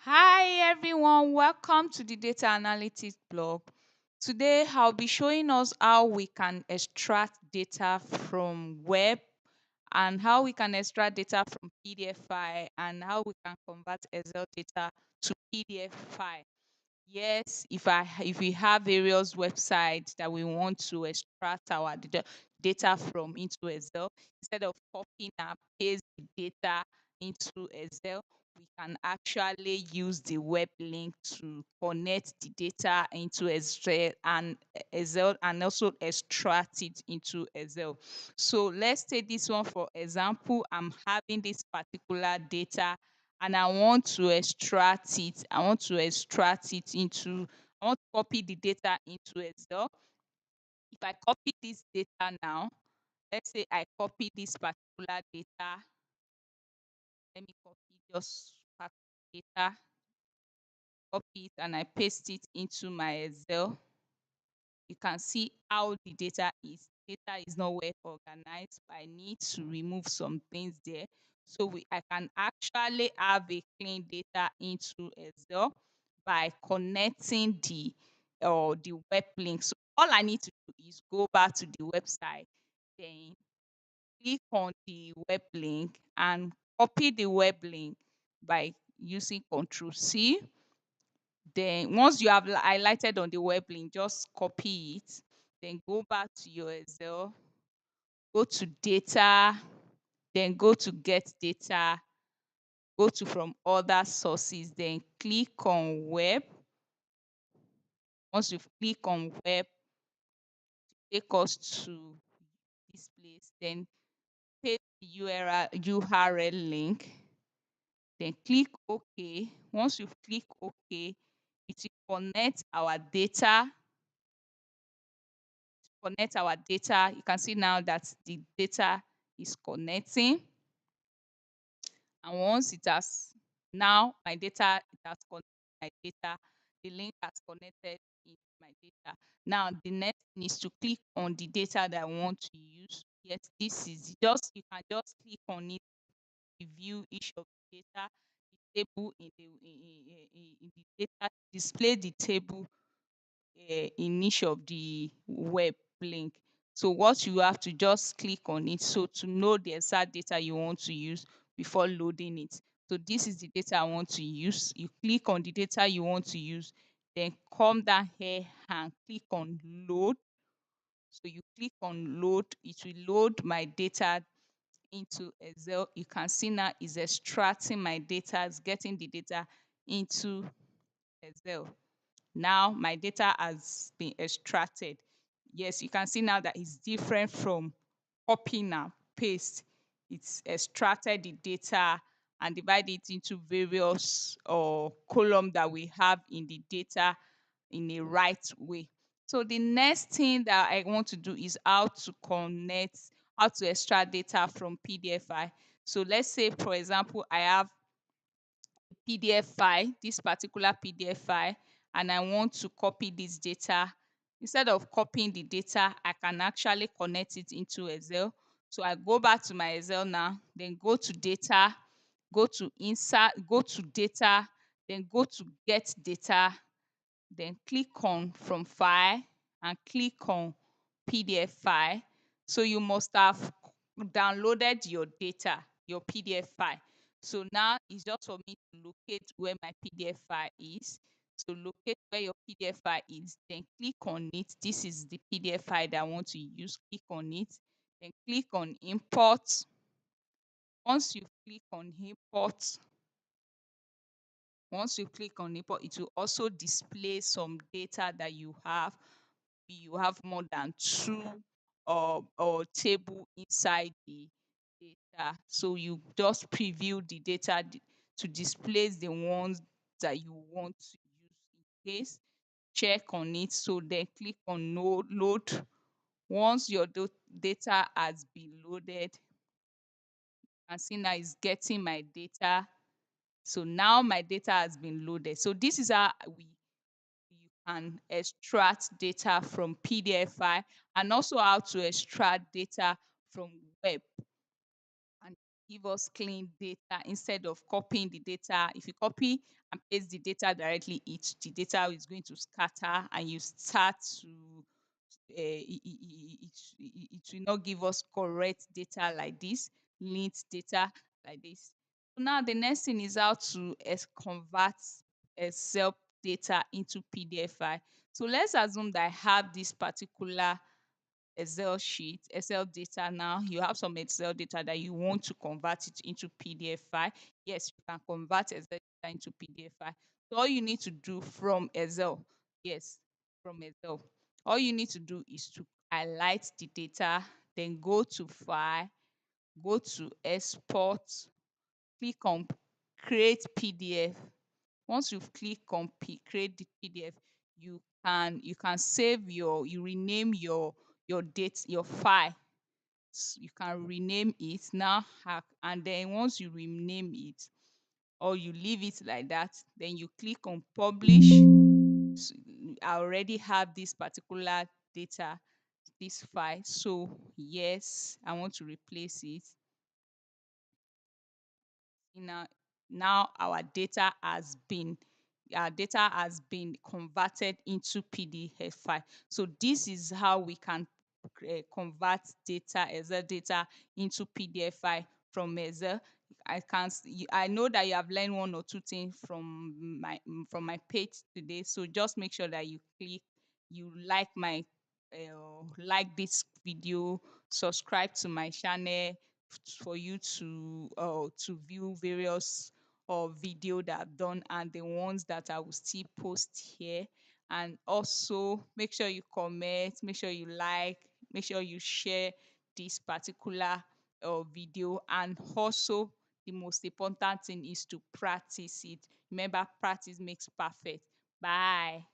Hi everyone, welcome to the data analytics blog. Today I'll be showing us how we can extract data from web and how we can extract data from PDF file and how we can convert Excel data to PDF file. Yes, if we have various websites that we want to extract our data from into Excel, instead of copying and paste the data into Excel, we can actually use the web link to connect the data into Excel and also extract it into Excel. So let's take this one for example. I'm having this particular data and I want to extract it. I want to extract it into, I want to copy the data into Excel. If I copy this data now, let's say I copy this particular data. Let me copy just part of data, copy it and I paste it into my Excel. You can see how the data is. Data is not well organized. I need to remove some things there. So I can actually have a clean data into Excel by connecting the web link. So all I need to do is go back to the website, then click on the web link and copy the web link by using Control C. Then once you have highlighted on the web link, just copy it. Then go back to your Excel, go to data, then go to get data, go to from other sources, then click on web. Once you click on web, take us to this place, then paste the URL link, then click OK. Once you click OK, it will connect our data. You can see now that the data is connecting. And once it has, now my data, it has connected my data. The link has connected in my data. Now the next thing is to click on the data that I want to use. Yes, this is just, you can just click on it to view each of the data, the table in the data, display the table in each of the web link. So what you have to just click on it so to know the exact data you want to use before loading it. So this is the data I want to use. You click on the data you want to use, then come down here and click on load. So you click on load, it will load my data into Excel. You can see now it's extracting my data, it's getting the data into Excel. Now my data has been extracted. Yes, you can see now that it's different from copy and paste. It's extracted the data and divided it into various columns that we have in the data in a right way. So the next thing that I want to do is how to extract data from PDF file. So let's say, for example, I have PDF file, this particular PDF file, and I want to copy this data. Instead of copying the data, I can actually connect it into Excel. So I go back to my Excel now, then go to data, go to insert, go to data, then go to get data, then click on from file and click on PDF file. So you must have downloaded your data, your PDF file. So now it's just for me to locate where my PDF file is. So locate where your PDF file is, then click on it. This is the PDF file that I want to use. Click on it, then click on import. Once you click on import, once you click on import, it will also display some data that you have. You have more than two or table inside the data. So you just preview the data to display the ones that you want to use in case. Check on it. So then click on load. Once your data has been loaded, you can see now it's getting my data. So now my data has been loaded. So this is how you can extract data from PDF file and also how to extract data from web. And give us clean data instead of copying the data. If you copy and paste the data directly, the data is going to scatter and you start to it will not give us correct data like this, neat data like this. So now the next thing is how to convert Excel data into PDF file. So let's assume that I have this particular Excel sheet, Excel data now. You have some Excel data that you want to convert it into PDF file. Yes, you can convert Excel data into PDF file. So all you need to do from Excel, yes, from Excel, all you need to do is to highlight the data, then go to File, go to Export, click on Create PDF. Once you've clicked on create the PDF, you can save you rename your date, your file. You can rename it now, and then once you rename it or you leave it like that, then you click on publish. So I already have this particular data, this file. So yes, I want to replace it. Now now our data has been converted into PDF file. So this is how we can convert data, Excel data, into PDF file from Excel. I know that you have learned one or two things from my page today. So just make sure that you like this video, subscribe to my channel for you to view various video that I've done and the ones that I will still post here. And also make sure you comment, make sure you like, make sure you share this particular video. And also the most important thing is to practice it. Remember, practice makes perfect. Bye.